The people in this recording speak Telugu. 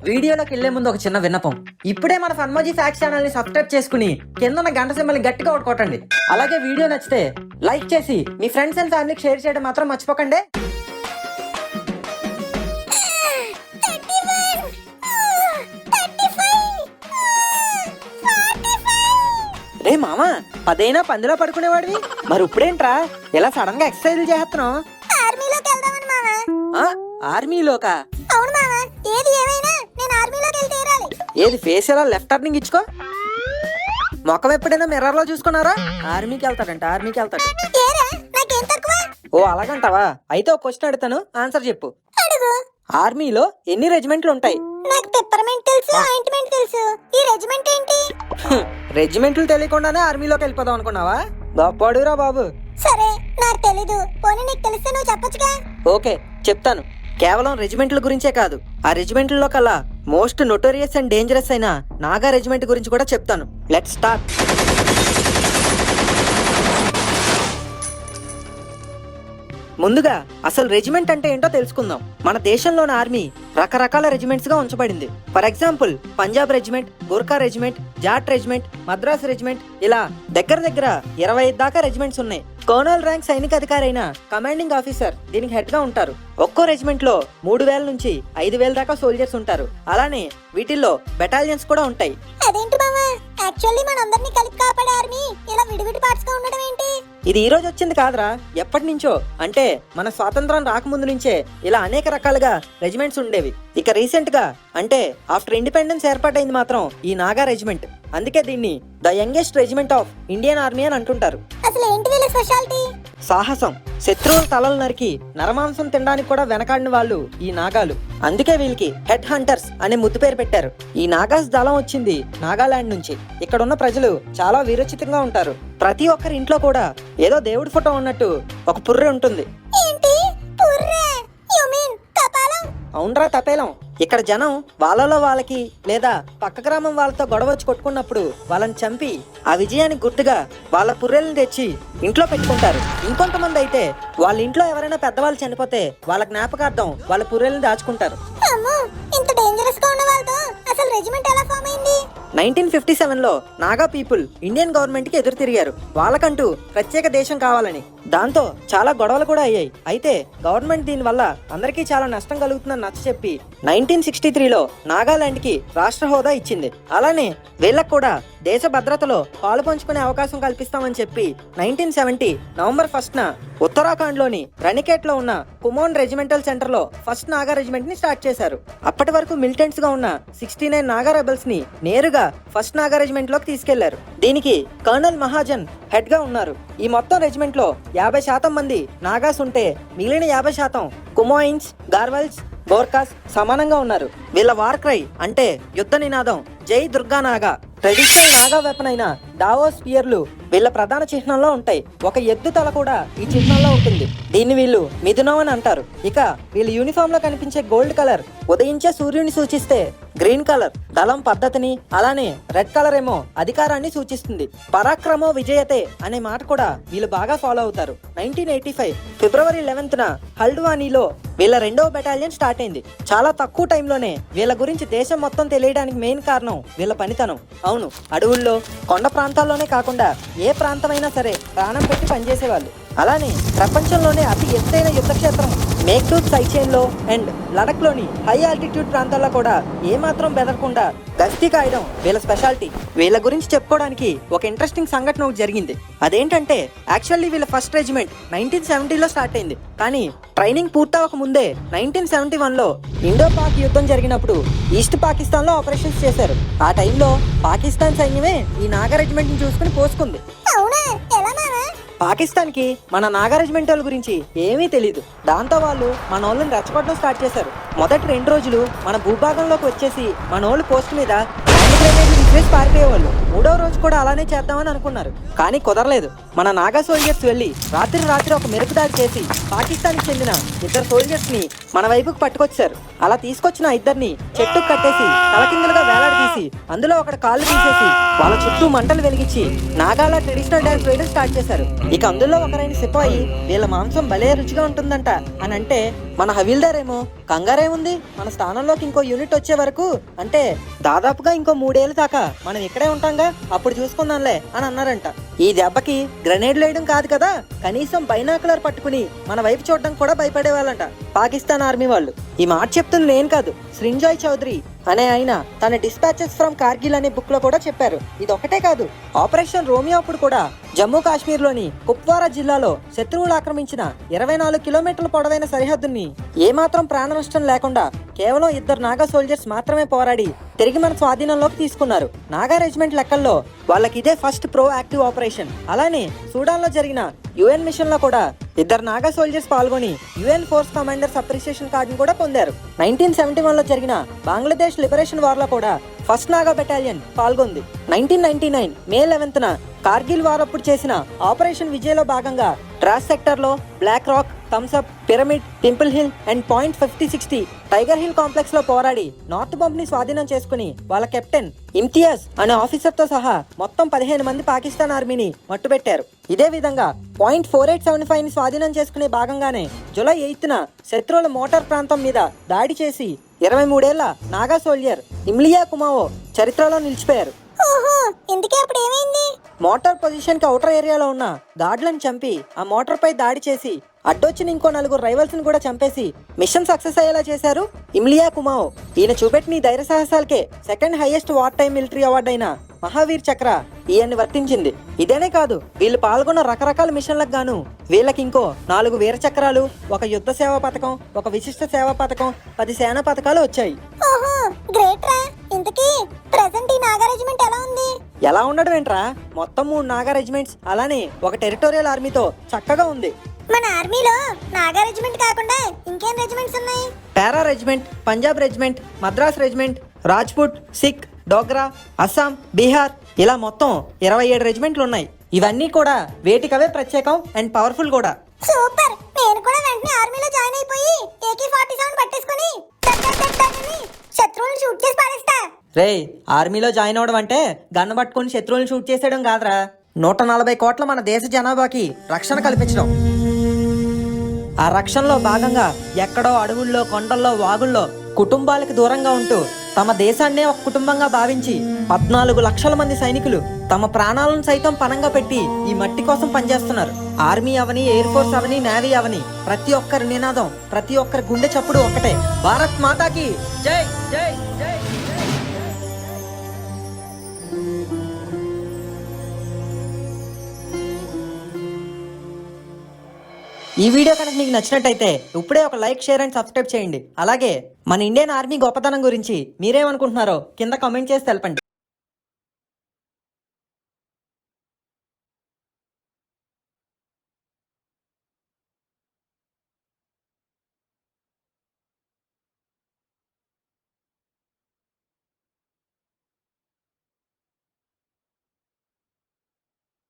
వీడియోలోకి వెళ్లే ముందు ఒక చిన్న విన్నపం. ఇప్పుడే మన ఫన్మోజీ ఫ్యాక్స్ ఛానల్ ని సబ్స్క్రైబ్ చేసుకుని కింద ఉన్న గంట సింబల్ ని గట్టిగా కొట్టండి. అలాగే వీడియో నచ్చితే లైక్ చేసి మీ ఫ్రెండ్స్ అండ్ ఫ్యామిలీకి షేర్ చేయడం మాత్రం మర్చిపోకండి. రే మామా, 10 అయినా పందిలో పడుకునేవాడివి, మరి ఇప్పుడేంట్రా ఇలా సడన్ గా ఎక్సర్సైజ్ చేస్తున్నావు? ఆర్మీలోకి వెళ్దామని మామా. ఆర్మీలోకా? అవును మామా, ఏది ఏమైనా నేను ఆర్మీలోకి వెళ్తే తీరాలి. ఏది ఫేస్ ఎలా లెఫ్ట్ టర్నింగ్ ఇచ్చుకో. ముఖం ఎప్పుడైనా మిర్రర్ లో చూసుకున్నారా? ఆర్మీకి వెళ్తాడు. ఏరా, నాకేం తక్కువ? ఓ అలాగంటావా? అయితే ఒక క్వశ్చన్ అడుగుతాను, ఆన్సర్ చెప్పు. అడుగు. ఆర్మీలో ఎన్ని రెజిమెంట్లు ఉంటాయి? నాకు పెప్పర్మెంట్ తెలుసు, ఆయింట్మెంట్ తెలుసు. ఈ రెజిమెంట్ ఏంటి? రెజిమెంట్లు తెలియకుండానే ఆర్మీలోకి వెళ్ళిపోదాం అనుకున్నావా? గొప్పడురా బాబు. సరే, నాకు తెలీదు. పోనీ నీకు తెలిస్తే నువ్వు చెప్పొచ్చుగా. ఓకే, చెప్తాను. కేవలం రెజిమెంట్ల గురించే కాదు, ఆ రెజిమెంట్లలో కల్లా మోస్ట్ నోటోరియస్ అండ్ డేంజరస్ అయిన నాగా రెజిమెంట్ గురించి కూడా చెప్తాను. Let's start. ముందుగా అసలు రెజిమెంట్ అంటే ఏంటో తెలుసుకుందాం. మన దేశంలోని ఆర్మీ రకరకాల రెజిమెంట్స్ గా ఉంచబడింది. For example Punjab regiment, Gorkha regiment, Jat regiment, Madras regiment, ఇలా దగ్గర 25 దాకా రెజిమెంట్స్ ఉన్నాయి. కర్నల్ ర్యాంక్ సైనిక అధికారి అయిన కమాండింగ్ ఆఫీసర్ దీనికి హెడ్ గా ఉంటారు. ఒక్కో రెజిమెంట్ లో 3000 నుంచి 5000 దాకా సోల్జర్స్ ఉంటారు. అలానే వీటిల్లో బెటాలియన్స్ కూడా ఉంటాయి. అదేంటి మామా, యాక్చువల్లీ మనందరినీ కలిపి కాపాడే ఆర్మీ ఇలా విడివిడి పార్ట్స్ గా ఉండడం ఏంటి? ఇది ఈ రోజు వచ్చింది కాదురా, ఎప్పటి నుంచో. అంటే మన స్వాతంత్రం రాకముందు నుంచే ఇలా అనేక రకాలుగా రెజిమెంట్స్ ఉండేవి. ఇక రీసెంట్ గా అంటే ఆఫ్టర్ ఇండిపెండెన్స్ ఏర్పాటైంది మాత్రం ఈ నాగా రెజిమెంట్. అందుకే దీన్ని the youngest regiment of Indian army అని అంటుంటారు. అసలు ఏంటి వీళ్ళ స్పెషాలిటీ? సాహసం, శత్రువుల తలలు నరికి నరమాంసం తినడానికి కూడా వెనకాడిన వాళ్ళు ఈ నాగాలు. అందుకే వీళ్ళకి హెడ్ హంటర్స్ అనే ముద్దు పేరు పెట్టారు. ఈ నాగాస్ దళం వచ్చింది నాగాలాండ్ నుంచి. ఇక్కడ ఉన్న ప్రజలు చాలా వీరోచితంగా ఉంటారు. ప్రతి ఒక్కరి ఇంట్లో కూడా ఏదో దేవుడి ఫోటో ఉన్నట్టు ఒక పుర్రె ఉంటుంది. ఏంటి పుర్రె? యు మీన్ కపాలం? అవునరా, తపేలం. ఇక్కడ జనం వాళ్ళలో వాళ్ళకి లేదా పక్క గ్రామం వాళ్ళతో గొడవ వచ్చి కొట్టుకున్నప్పుడు వాళ్ళని చంపి ఆ విజయానికి గుర్తుగా వాళ్ళ పుర్రెల్ని తెచ్చి ఇంట్లో పెట్టుకుంటారు. ఇంకొంతమంది అయితే వాళ్ళ ఇంట్లో ఎవరైనా పెద్దవాళ్ళు చనిపోతే వాళ్ళ జ్ఞాపకార్థం వాళ్ళ పుర్రెల్ని దాచుకుంటారు. అమ్మో, ఇంత డేంజరస్ గా ఉన్న వాళ్ళతో అసలు రెజిమెంట్ ఎలా ఫామ్ అయింది? 1957లో నాగా పీపుల్ ఇండియన్ గవర్నమెంట్ కి ఎదురు తిరిగారు, వాళ్ళకంటూ ప్రత్యేక దేశం కావాలని. దాంతో చాలా గొడవలు కూడా అయ్యాయి. అయితే గవర్నమెంట్ దీని వల్ల అందరికీ చాలా నష్టం కలుగుతుందని నచ్చ చెప్పి 1963లో నాగాలాండ్ కి రాష్ట్ర హోదా ఇచ్చింది. అలానే వీళ్ళకు కూడా దేశ భద్రతలో పాలు పంచుకునే అవకాశం కల్పిస్తామని చెప్పి 1970 నవంబర్ 1న ఉత్తరాఖండ్ లోని రనికేట్ లో ఉన్న కుమోన్ రెజిమెంటల్ సెంటర్ లో ఫస్ట్ నాగా రెజిమెంట్ ని స్టార్ట్ చేశారు. అప్పటి వరకు మిలిటెంట్స్ గా ఉన్న 69 నాగా రెబల్స్ ని నేరుగా ఫస్ట్ నాగా రెజిమెంట్ లోకి తీసుకెళ్లారు. దీనికి కర్నల్ మహాజన్ హెడ్ గా ఉన్నారు. ఈ మొత్తం రెజిమెంట్ లో 50% మంది నాగాస్ ఉంటే మిగిలిన 50% కుమోయిన్స్, గార్వాల్స్, గోర్ఖాస్ సమానంగా ఉన్నారు. వీళ్ళ వార్ క్రై అంటే యుద్ధ నినాదం జై దుర్గా నాగా. ట్రెడిషనల్ నాగా వెపన్ అయిన డావో స్పియర్లు వీళ్ళ ప్రధాన చిహ్నంలో ఉంటాయి. ఒక ఎద్దు తల కూడా ఈ చిహ్నంలో ఉంటుంది. దీన్ని వీళ్ళు మిథునం అని అంటారు. ఇక వీళ్ళ యూనిఫామ్ లో కనిపించే గోల్డ్ కలర్ ఉదయించే సూర్యుని సూచిస్తే, గ్రీన్ కలర్ దళం పద్ధతిని, అలానే రెడ్ కలర్ ఏమో అధికారాన్ని సూచిస్తుంది. పరాక్రమో విజయతే అనే మాట కూడా వీళ్ళు బాగా ఫాలో అవుతారు. 1985 ఫిబ్రవరి 11న హల్ద్వానీలో వీళ్ళ 2వ బెటాలియన్ స్టార్ట్ అయింది. చాలా తక్కువ టైంలోనే వీళ్ళ గురించి దేశం మొత్తం తెలియడానికి మెయిన్ కారణం వీళ్ళ పనితనం. అవును, అడవుల్లో కొండ ప్రాంతాల్లోనే కాకుండా ఏ ప్రాంతమైనా సరే ప్రాణం పెట్టి పనిచేసేవాళ్ళు. అలానే ప్రపంచంలోనే అతి ఎత్తైన యుద్ధక్షేత్రం మేఘ్దూత్ సైచైన్ లో అండ్ లడక్ లోని హై ఆల్టిట్యూడ్ ప్రాంతాల్లో కూడా ఏమాత్రం బెదరకుండా గస్తీ కాయడం వీళ్ళ స్పెషాలిటీ. వీళ్ళ గురించి చెప్పుకోవడానికి ఒక ఇంట్రెస్టింగ్ సంఘటన ఒకటి జరిగింది. అదేంటంటే యాక్చువల్లీ వీళ్ళ ఫస్ట్ రెజిమెంట్ 1970లో స్టార్ట్ అయింది. కానీ ట్రైనింగ్ పూర్తవక ముందే 1971లో ఇండో పాక్ యుద్ధం జరిగినప్పుడు ఈస్ట్ పాకిస్తాన్ లో ఆపరేషన్స్ చేశారు. ఆ టైంలో పాకిస్తాన్ సైన్యమే ఈ నాగా రెజిమెంట్ ని చూసుకుని పోసుకుంది. అవునా, ఎలా మామా? పాకిస్తాన్ కి మన నాగా రెజిమెంట్ వాళ్ళ గురించి ఏమీ తెలీదు. దాంతో వాళ్ళు మన వాళ్ళని రెచ్చగొట్టడం స్టార్ట్ చేశారు. మొదటి 2 రోజులు మన భూభాగంలోకి వచ్చేసి మన వాళ్ళు పోస్ట్ మీద గ్రెనేడ్లు విసిరేసి పారిపోయేవాళ్ళు. మూడో రోజు కూడా అలానే చేద్దామని అనుకున్నారు, కానీ కుదరలేదు. మన నాగా సోల్జర్స్ వెళ్లి రాత్రి ఒక మెరుపు దాడి చేసి పాకిస్తాన్ కి చెందిన 2 సోల్జర్స్ ని మన వైపుకు పట్టుకొచ్చారు. అలా తీసుకొచ్చిన 2ని చెట్టుకు కట్టేసి తలకిందులుగా వేలాడదీసి అందులో ఒకటి కాళ్ళు తీసేసి వాళ్ళ చుట్టూ మంటలు వెలిగించి నాగాల ట్రెడిషనల్ డాన్స్ వేయడం స్టార్ట్ చేశారు. ఇక అందులో ఒకరైన సిపాయి వీళ్ళ మాంసం భలే రుచిగా ఉంటుందంట అని అంటే మన హవీల్దార్ ఏమో కంగారేముంది, మన స్థానంలోకి ఇంకో యూనిట్ వచ్చే వరకు అంటే దాదాపుగా ఇంకో 3 ఏళ్ళ దాకా మనం ఇక్కడే ఉంటాంగా, అప్పుడు చూసుకుందాంలే అని అన్నారంట. ఈ దెబ్బకి గ్రెనేడ్ వేయడం కాదు కదా, కనీసం బైనాకులర్ పట్టుకుని మన వైపు చూడడం కూడా భయపడేవాళ్ళంట పాకిస్తాన్ ఆర్మీ వాళ్ళు. ఈ మాట చెప్తుంది నేను కాదు, సృంజాయ్ చౌదరి అనే ఆయన తన డిస్పాచెస్ ఫ్రమ్ కార్గిల్ అనే బుక్ లో కూడా చెప్పారు. ఇది ఒకటే కాదు, ఆపరేషన్ రోమియో అప్పుడు కూడా జమ్మూ కాశ్మీర్ లోని కుప్వారా జిల్లాలో శత్రువులు ఆక్రమించిన 24 కిలోమీటర్ల పొడవైన సరిహద్దుని ఏమాత్రం ప్రాణ నష్టం లేకుండా కేవలం 2 నాగా సోల్జర్స్ మాత్రమే పోరాడి తిరిగి మన స్వాధీనంలోకి తీసుకున్నారు. నాగా రెజిమెంట్ లెక్కల్లో వాళ్ళకి ఇదే ఫస్ట్ ప్రో యాక్టివ్ ఆపరేషన్. అలానే సూడాన్ లో జరిగిన యుఎన్ మిషన్ లో కూడా 2 నాగా సోల్జర్స్ పాల్గొని యుఎన్ ఫోర్స్ కమాండర్స్ అప్రిసియేషన్ కార్డును కూడా పొందారు. 1971 లో జరిగిన బంగ్లాదేశ్ లిబరేషన్ వార్ లో కూడా ఫస్ట్ నాగా బెటాలియన్ పాల్గొంది. 1999 మే 11న కార్గిల్ వార్ అప్పుడు చేసిన ఆపరేషన్ విజయ్ లో భాగంగా ట్రాస్ సెక్టర్ లో black rock, thumbs up, pyramid, dimple hill and point 50-60 tiger hill complex లో పోరాడి నార్త్ బంప్ ని స్వాధీనం చేసుకుని వాళ్ళ కెప్టెన్ ఇమ్తియాజ్ అనే ఆఫీసర్ తో సహా మొత్తం 15 మంది పాకిస్తాన్ ఆర్మీని మట్టుబెట్టారు. ఇదే విధంగా పాయింట్ 4875 ని స్వాధీనం చేసుకునే భాగంగానే జూలై 8న శత్రువుల మోటార్ ప్రాంతం మీద దాడి చేసి 23 ఏళ్ల నాగా సోల్జర్ ఇమ్లియా కుమావో చరిత్రలో నిలిచిపోయారు. ఇందుకే అప్పుడు ఏమైంది? మోటార్ పొజిషన్ కి అవుటర్ ఏరియాలో ఉన్న గార్డ్లను చంపి ఆ మోటార్ పై దాడి చేసి అడ్డొచ్చిన ఇంకో 4 రైవల్స్ ని కూడా చంపేసి మిషన్ సక్సెస్ అయ్యేలా చేశారు ఇమ్లియా కుమావో. ఈయన చూపెట్టిన ధైర్య సాహసాలకే second highest war time military award అయిన మహావీర్ చక్ర ఈయన్ని వర్తించింది. ఇదేనే కాదు, వీళ్ళు పాల్గొన్న రకరకాల మిషన్లకు గాను వీళ్ళకి ఇంకో 4 వీర చక్రాలు, 1 యుద్ధ సేవా పథకం, 1 విశిష్ట సేవా పథకం, 10 సేనా పథకాలు వచ్చాయి. గ్రేట్ రా. ఇంతకీ ప్రెజెంట్ ఈ నాగా రెజిమెంట్ ఎలా ఉంది? ఎలా ఉండడం ఏంట్రా, మొత్తం 3 నాగా రెజిమెంట్స్ అలానే 1 టెరిటోరియల్ ఆర్మీతో చక్కగా ఉంది. మన ఆర్మీలో నాగా రెజిమెంట్ కాకుండా ఇంకేం రెజిమెంట్స్ ఉన్నాయి? Para regiment, Punjab regiment, Madras regiment, Rajput, Sikh, Dogra, Assam, Bihar ఇలా మొత్తం 27 రెజిమెంట్లు ఉన్నాయి. ఇవన్నీ కూడా వేటికవే ప్రత్యేకం అండ్ పవర్ఫుల్ కూడా. సూపర్. నేను కూడా వెంటనే ఆర్మీలో జాయిన్ అయిపోయి AK-47 పట్టేసుకొని శత్రువులను షూట్ చేసి పారేస్తా. రేయ్, ఆర్మీలో జాయిన్ అవడం అంటే గన్ను పట్టుకుని శత్రువులను షూట్ చేసేయడం కాదురా, 140 కోట్ల మన దేశ జనాభాకి రక్షణ కల్పించడం. ఆ రక్షణలో భాగంగా ఎక్కడో అడవుల్లో, కొండల్లో, వాగుల్లో కుటుంబాలకు దూరంగా ఉంటూ తమ దేశాన్నే ఒక కుటుంబంగా భావించి 14 లక్షల మంది సైనికులు తమ ప్రాణాలను సైతం పణంగా పెట్టి ఈ మట్టి కోసం పనిచేస్తున్నారు. ఆర్మీ అవని, ఎయిర్ ఫోర్స్ అవని, నేవీ అవని ప్రతి ఒక్కరి నినాదం, ప్రతి ఒక్కరి గుండె చప్పుడు ఒక్కటే, భారత్ మాతాకి జై జై జై. ఈ వీడియో కనుక మీకు నచ్చినట్టయితే ఇప్పుడే ఒక లైక్, షేర్ అండ్ సబ్స్క్రైబ్ చేయండి. అలాగే మన ఇండియన్ ఆర్మీ గొప్పతనం గురించి మీరేమనుకుంటున్నారో కింద కామెంట్ చేసి తెలపండి.